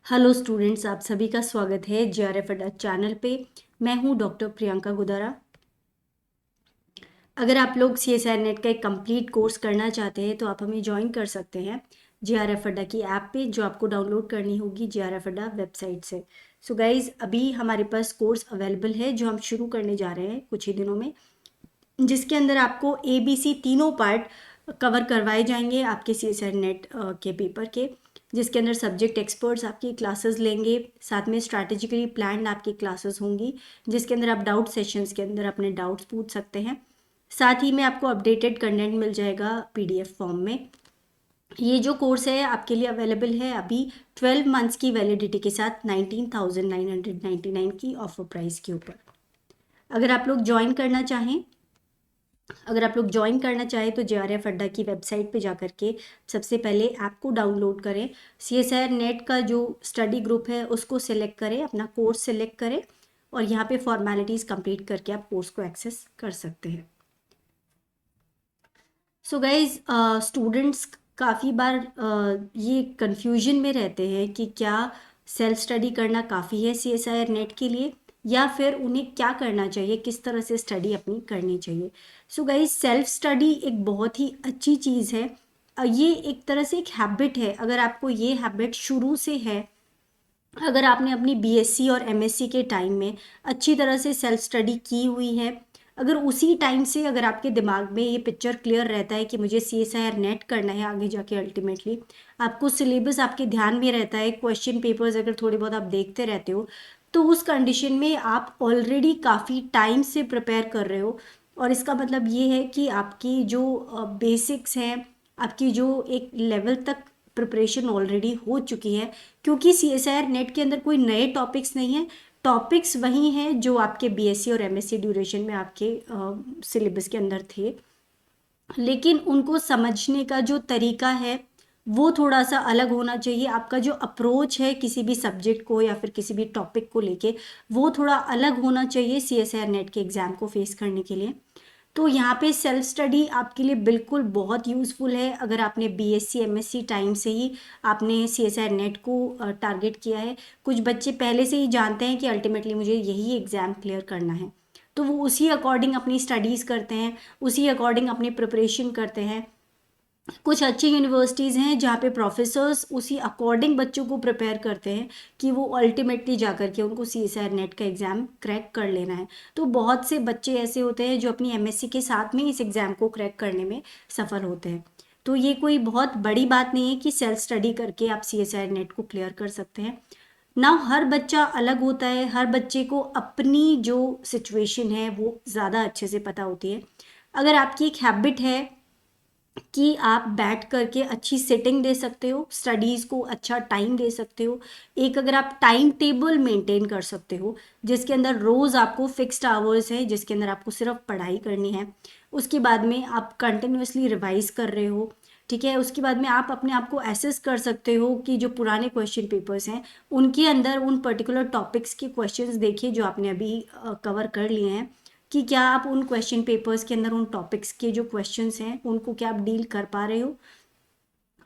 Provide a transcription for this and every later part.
Hello students, आप सभी का स्वागत है जेआरएफ अड्डा चैनल पे। मैं हूं डॉक्टर प्रियंका गुदारा। अगर आप लोग सीएसआई नेट का एक कंप्लीट कोर्स करना चाहते हैं तो आप हमें ज्वाइन कर सकते हैं जेआरएफ अड्डा की ऐप पे, जो आपको डाउनलोड करनी होगी जेआरएफ अड्डा वेबसाइट से। सो गाइज, अभी हमारे पास कोर्स अवेलेबल है जो हम शुरू करने जा रहे हैं कुछ ही दिनों में, जिसके अंदर आपको ABC तीनों पार्ट कवर करवाए जाएंगे आपके CSIR नेट के पेपर के, जिसके अंदर सब्जेक्ट एक्सपर्ट्स आपकी क्लासेस लेंगे, साथ में स्ट्रैटेजिकली प्लान्ड आपकी क्लासेस होंगी, जिसके अंदर आप डाउट सेशंस के अंदर अपने डाउट्स पूछ सकते हैं। साथ ही में आपको अपडेटेड कंटेंट मिल जाएगा PDF फॉर्म में। ये जो कोर्स है आपके लिए अवेलेबल है अभी 12 मंथ्स की वैलिडिटी के साथ 19,999 की ऑफर प्राइस के ऊपर। अगर आप लोग ज्वाइन करना चाहें तो जेआरएफ अड्डा की वेबसाइट पे जा करके सबसे पहले ऐप को डाउनलोड करें। CSIR नेट का जो स्टडी ग्रुप है उसको सिलेक्ट करें, अपना कोर्स सिलेक्ट करें और यहाँ पे फॉर्मेलिटीज़ कंप्लीट करके आप कोर्स को एक्सेस कर सकते हैं। सो गाइज, स्टूडेंट्स काफ़ी बार ये कन्फ्यूजन में रहते हैं कि क्या सेल्फ स्टडी करना काफ़ी है CSIR नेट के लिए, या फिर उन्हें क्या करना चाहिए, किस तरह से स्टडी अपनी करनी चाहिए। सो गाइज, सेल्फ स्टडी एक बहुत ही अच्छी चीज़ है। ये एक तरह से एक हैबिट है। अगर आपको ये हैबिट शुरू से है, अगर आपने अपनी BSc और MSc के टाइम में अच्छी तरह से सेल्फ स्टडी की हुई है, अगर उसी टाइम से अगर आपके दिमाग में ये पिक्चर क्लियर रहता है कि मुझे CSIR नेट करना है आगे जाके, अल्टीमेटली आपको सिलेबस आपके ध्यान में रहता है, क्वेश्चन पेपर्स अगर थोड़े बहुत आप देखते रहते हो, तो उस कंडीशन में आप ऑलरेडी काफ़ी टाइम से प्रिपेयर कर रहे हो। और इसका मतलब ये है कि आपकी जो बेसिक्स हैं, आपकी जो एक लेवल तक प्रिपरेशन ऑलरेडी हो चुकी है, क्योंकि CSIR नेट के अंदर कोई नए टॉपिक्स नहीं है। टॉपिक्स वही हैं जो आपके BSc और MSc ड्यूरेशन में आपके सिलेबस के अंदर थे, लेकिन उनको समझने का जो तरीका है वो थोड़ा सा अलग होना चाहिए। आपका जो अप्रोच है किसी भी सब्जेक्ट को या फिर किसी भी टॉपिक को लेके, वो थोड़ा अलग होना चाहिए CSIR नेट के एग्ज़ाम को फेस करने के लिए। तो यहाँ पे सेल्फ स्टडी आपके लिए बिल्कुल बहुत यूज़फुल है। अगर आपने BSc MSc टाइम से ही आपने CSIR नेट को टारगेट किया है, कुछ बच्चे पहले से ही जानते हैं कि अल्टीमेटली मुझे यही एग्ज़ाम क्लियर करना है, तो वो उसी अकॉर्डिंग अपनी स्टडीज़ करते हैं, उसी अकॉर्डिंग अपनी प्रिपरेशन करते हैं। कुछ अच्छी यूनिवर्सिटीज़ हैं जहाँ पे प्रोफेसर्स उसी अकॉर्डिंग बच्चों को प्रिपेयर करते हैं कि वो अल्टीमेटली जा कर के उनको CSIR नेट का एग्ज़ाम क्रैक कर लेना है। तो बहुत से बच्चे ऐसे होते हैं जो अपनी MSc के साथ में इस एग्ज़ाम को क्रैक करने में सफल होते हैं। तो ये कोई बहुत बड़ी बात नहीं है कि सेल्फ स्टडी करके आप CSIR नेट को क्लियर कर सकते हैं ना। हर बच्चा अलग होता है, हर बच्चे को अपनी जो सिचुएशन है वो ज़्यादा अच्छे से पता होती है। अगर आपकी एक हैबिट है कि आप बैठ करके अच्छी सेटिंग दे सकते हो, स्टडीज़ को अच्छा टाइम दे सकते हो, एक अगर आप टाइम टेबल मेंटेन कर सकते हो जिसके अंदर रोज़ आपको फिक्स्ड आवर्स है, जिसके अंदर आपको सिर्फ पढ़ाई करनी है, उसके बाद में आप कंटिन्यूसली रिवाइज कर रहे हो, ठीक है, उसके बाद में आप अपने आप को एसेस कर सकते हो कि जो पुराने क्वेश्चन पेपर्स हैं उनके अंदर उन पर्टिकुलर टॉपिक्स के क्वेश्चंस देखिए जो आपने अभी कवर कर लिए हैं, कि क्या आप उन क्वेश्चन पेपर्स के अंदर उन टॉपिक्स के जो क्वेश्चंस हैं उनको क्या आप डील कर पा रहे हो।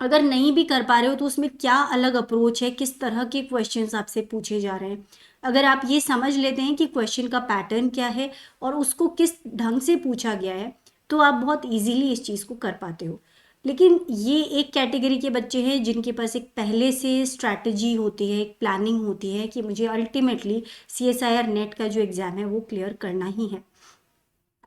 अगर नहीं भी कर पा रहे हो तो उसमें क्या अलग अप्रोच है, किस तरह के क्वेश्चंस आपसे पूछे जा रहे हैं। अगर आप ये समझ लेते हैं कि क्वेश्चन का पैटर्न क्या है और उसको किस ढंग से पूछा गया है, तो आप बहुत इजीली इस चीज़ को कर पाते हो। लेकिन ये एक कैटेगरी के बच्चे हैं जिनके पास एक पहले से स्ट्रैटेजी होती है, एक प्लानिंग होती है कि मुझे अल्टीमेटली CSIR नेट का जो एग्ज़ाम है वो क्लियर करना ही है।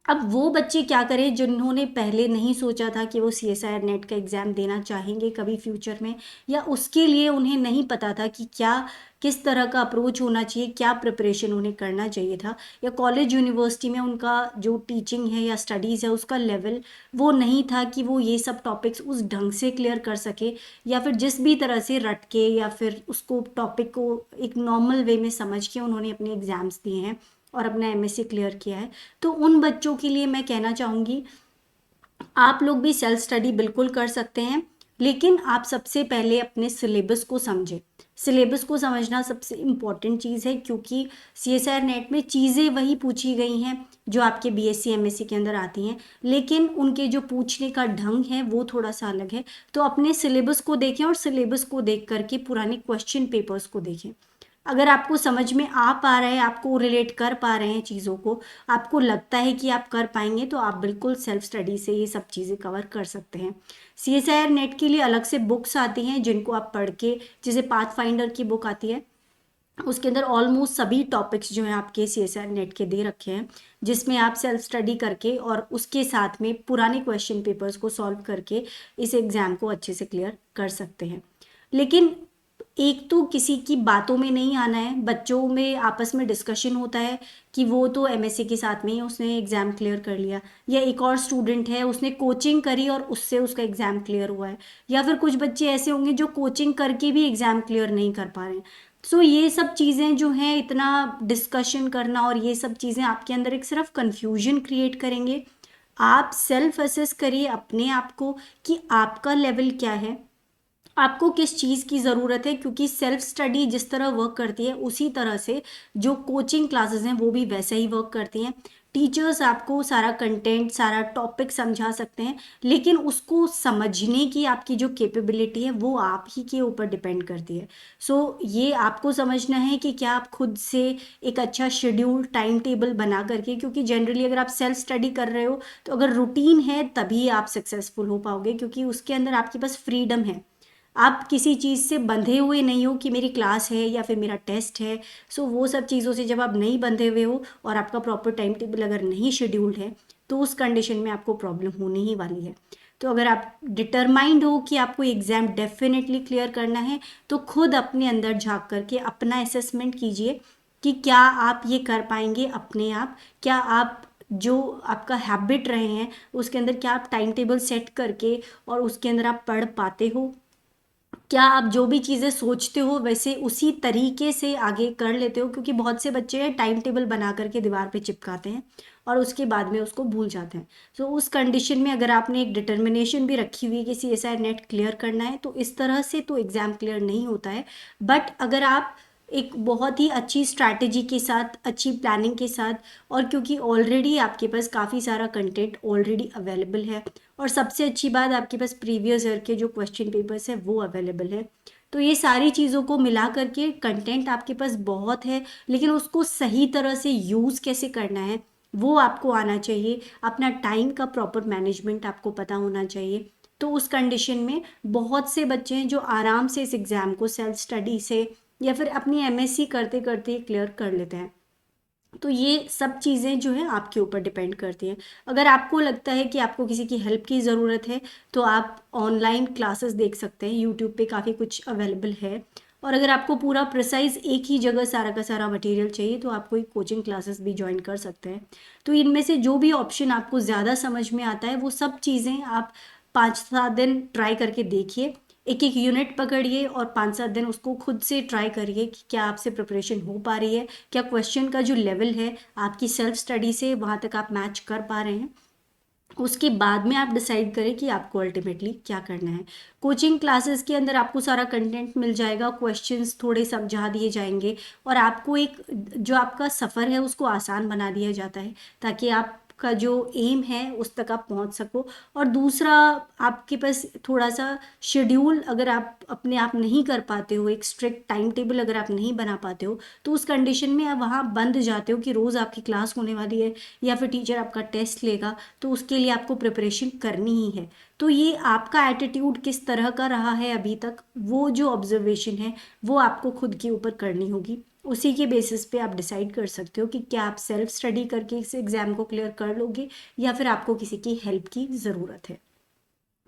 अब वो बच्चे क्या करें जिन्होंने पहले नहीं सोचा था कि वो CSIR नेट का एग्ज़ाम देना चाहेंगे कभी फ्यूचर में, या उसके लिए उन्हें नहीं पता था कि क्या किस तरह का अप्रोच होना चाहिए, क्या प्रिपरेशन उन्हें करना चाहिए था, या कॉलेज यूनिवर्सिटी में उनका जो टीचिंग है या स्टडीज़ है उसका लेवल वो नहीं था कि वो ये सब टॉपिक्स उस ढंग से क्लियर कर सके, या फिर जिस भी तरह से रट के या फिर उसको टॉपिक को एक नॉर्मल वे में समझ के उन्होंने अपने एग्ज़ाम्स दिए हैं और अपना MSc क्लियर किया है। तो उन बच्चों के लिए मैं कहना चाहूँगी आप लोग भी सेल्फ स्टडी बिल्कुल कर सकते हैं। लेकिन आप सबसे पहले अपने सिलेबस को समझें। सिलेबस को समझना सबसे इम्पॉर्टेंट चीज़ है, क्योंकि CSIR नेट में चीज़ें वही पूछी गई हैं जो आपके BSc MSc के अंदर आती हैं, लेकिन उनके जो पूछने का ढंग है वो थोड़ा सा अलग है। तो अपने सिलेबस को देखें और सिलेबस को देख करके पुराने क्वेश्चन पेपर्स को देखें। अगर आपको समझ में आ पा रहा है, आपको रिलेट कर पा रहे हैं चीज़ों को, आपको लगता है कि आप कर पाएंगे, तो आप बिल्कुल सेल्फ स्टडी से ये सब चीज़ें कवर कर सकते हैं। CSIR नेट के लिए अलग से बुक्स आती हैं जिनको आप पढ़ के, जैसे पाथ फाइंडर की बुक आती है, उसके अंदर ऑलमोस्ट सभी टॉपिक्स जो हैं आपके CSIR नेट के दे रखे हैं, जिसमें आप सेल्फ स्टडी करके और उसके साथ में पुराने क्वेश्चन पेपर्स को सॉल्व करके इस एग्ज़ाम को अच्छे से क्लियर कर सकते हैं। लेकिन एक तो किसी की बातों में नहीं आना है, बच्चों में आपस में डिस्कशन होता है कि वो तो MSc के साथ में ही उसने एग्ज़ाम क्लियर कर लिया, या एक और स्टूडेंट है उसने कोचिंग करी और उससे उसका एग्ज़ाम क्लियर हुआ है, या फिर कुछ बच्चे ऐसे होंगे जो कोचिंग करके भी एग्ज़ाम क्लियर नहीं कर पा रहे हैं। सो ये सब चीज़ें जो हैं, इतना डिस्कशन करना और ये सब चीज़ें आपके अंदर एक सिर्फ कन्फ्यूजन क्रिएट करेंगे। आप सेल्फ असेस करिए अपने आप को कि आपका लेवल क्या है, आपको किस चीज़ की ज़रूरत है, क्योंकि सेल्फ स्टडी जिस तरह वर्क करती है उसी तरह से जो कोचिंग क्लासेस हैं वो भी वैसे ही वर्क करती हैं। टीचर्स आपको सारा कंटेंट, सारा टॉपिक समझा सकते हैं, लेकिन उसको समझने की आपकी जो कैपेबिलिटी है वो आप ही के ऊपर डिपेंड करती है। ये आपको समझना है कि क्या आप खुद से एक अच्छा शेड्यूल, टाइम टेबल बना करके, क्योंकि जनरली अगर आप सेल्फ स्टडी कर रहे हो तो अगर रूटीन है तभी आप सक्सेसफुल हो पाओगे, क्योंकि उसके अंदर आपके पास फ्रीडम है। आप किसी चीज़ से बंधे हुए नहीं हो कि मेरी क्लास है या फिर मेरा टेस्ट है। वो सब चीज़ों से जब आप नहीं बंधे हुए हो और आपका प्रॉपर टाइम टेबल अगर नहीं शेड्यूल्ड है, तो उस कंडीशन में आपको प्रॉब्लम होने ही वाली है। तो अगर आप डिटरमाइंड हो कि आपको एग्ज़ाम डेफिनेटली क्लियर करना है, तो खुद अपने अंदर झाँक करके अपना असेसमेंट कीजिए कि क्या आप ये कर पाएंगे अपने आप। क्या आप जो आपका हैबिट रहे हैं उसके अंदर क्या आप टाइम टेबल सेट करके और उसके अंदर आप पढ़ पाते हो। क्या आप जो भी चीज़ें सोचते हो वैसे उसी तरीके से आगे कर लेते हो, क्योंकि बहुत से बच्चे टाइम टेबल बना करके दीवार पे चिपकाते हैं और उसके बाद में उसको भूल जाते हैं। उस कंडीशन में अगर आपने एक डिटर्मिनेशन भी रखी हुई है कि CSIR नेट क्लियर करना है, तो इस तरह से तो एग्ज़ाम क्लियर नहीं होता है। बट अगर आप एक बहुत ही अच्छी स्ट्रैटेजी के साथ, अच्छी प्लानिंग के साथ, और क्योंकि ऑलरेडी आपके पास काफ़ी सारा कंटेंट ऑलरेडी अवेलेबल है, और सबसे अच्छी बात आपके पास प्रीवियस ईयर के जो क्वेश्चन पेपर्स है वो अवेलेबल है, तो ये सारी चीज़ों को मिला करके कंटेंट आपके पास बहुत है, लेकिन उसको सही तरह से यूज़ कैसे करना है वो आपको आना चाहिए। अपना टाइम का प्रॉपर मैनेजमेंट आपको पता होना चाहिए। तो उस कंडीशन में बहुत से बच्चे हैं जो आराम से इस एग्ज़ाम को सेल्फ स्टडी से या फिर अपनी MSc करते करते क्लियर कर लेते हैं। तो ये सब चीज़ें जो है आपके ऊपर डिपेंड करती हैं। अगर आपको लगता है कि आपको किसी की हेल्प की ज़रूरत है, तो आप ऑनलाइन क्लासेस देख सकते हैं, यूट्यूब पे काफ़ी कुछ अवेलेबल है। और अगर आपको पूरा प्रिसाइज एक ही जगह सारा का सारा मटेरियल चाहिए, तो आप कोई कोचिंग क्लासेस भी ज्वाइन कर सकते हैं। तो इनमें से जो भी ऑप्शन आपको ज़्यादा समझ में आता है वो सब चीज़ें आप 5-7 दिन ट्राई करके देखिए। एक एक यूनिट पकड़िए और 5-7 दिन उसको खुद से ट्राई करिए कि क्या आपसे प्रिपरेशन हो पा रही है, क्या क्वेश्चन का जो लेवल है आपकी सेल्फ स्टडी से वहाँ तक आप मैच कर पा रहे हैं। उसके बाद में आप डिसाइड करें कि आपको अल्टीमेटली क्या करना है। कोचिंग क्लासेस के अंदर आपको सारा कंटेंट मिल जाएगा, क्वेश्चंस थोड़े समझा दिए जाएंगे, और आपको एक जो आपका सफ़र है उसको आसान बना दिया जाता है, ताकि आपका जो एम है उस तक आप पहुंच सको। और दूसरा, आपके पास थोड़ा सा शेड्यूल अगर आप अपने आप नहीं कर पाते हो, एक स्ट्रिक्ट टाइम टेबल अगर आप नहीं बना पाते हो, तो उस कंडीशन में आप वहाँ बंद जाते हो कि रोज़ आपकी क्लास होने वाली है या फिर टीचर आपका टेस्ट लेगा, तो उसके लिए आपको प्रिपरेशन करनी ही है। तो ये आपका एटीट्यूड किस तरह का रहा है अभी तक, वो जो ऑब्जर्वेशन है वो आपको खुद के ऊपर करनी होगी। उसी के बेसिस पे आप डिसाइड कर सकते हो कि क्या आप सेल्फ स्टडी करके इस एग्ज़ाम को क्लियर कर लोगे या फिर आपको किसी की हेल्प की ज़रूरत है।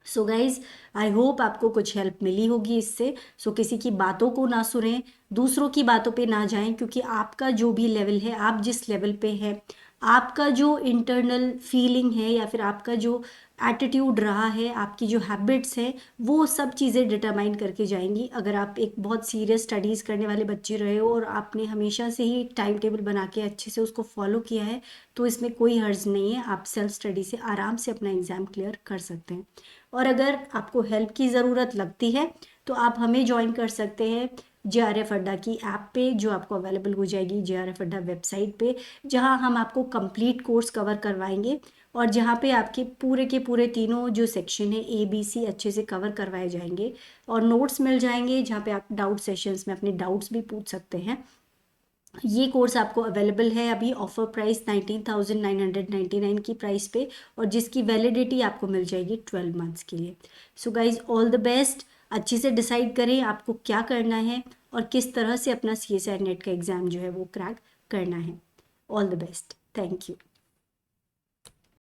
सो गाइज, आई होप आपको कुछ हेल्प मिली होगी इससे। किसी की बातों को ना सुनें, दूसरों की बातों पे ना जाएं, क्योंकि आपका जो भी लेवल है, आप जिस लेवल पे है, आपका जो इंटरनल फीलिंग है या फिर आपका जो एटीट्यूड रहा है, आपकी जो हैबिट्स है, वो सब चीज़ें डिटरमाइन करके जाएंगी। अगर आप एक बहुत सीरियस स्टडीज़ करने वाले बच्चे रहे हो और आपने हमेशा से ही टाइम टेबल बना के अच्छे से उसको फॉलो किया है, तो इसमें कोई हर्ज नहीं है, आप सेल्फ स्टडी से आराम से अपना एग्ज़ाम क्लियर कर सकते हैं। और अगर आपको हेल्प की ज़रूरत लगती है तो आप हमें ज्वाइन कर सकते हैं JRF अड्डा की ऐप पे, जो आपको अवेलेबल हो जाएगी JRF अड्डा वेबसाइट पे, जहां हम आपको कंप्लीट कोर्स कवर करवाएंगे और जहां पे आपके पूरे के पूरे तीनों जो सेक्शन है ABC अच्छे से कवर करवाए जाएंगे और नोट्स मिल जाएंगे, जहां पे आप डाउट सेशंस में अपने डाउट्स भी पूछ सकते हैं। ये कोर्स आपको अवेलेबल है अभी ऑफर प्राइस 19,999 की प्राइस पे, और जिसकी वैलिडिटी आपको मिल जाएगी 12 मंथ्स के लिए। So guys, all the best. अच्छे से डिसाइड करें आपको क्या करना है और किस तरह से अपना CSIR नेट का एग्ज़ाम जो है वो क्रैक करना है। All the best. Thank you.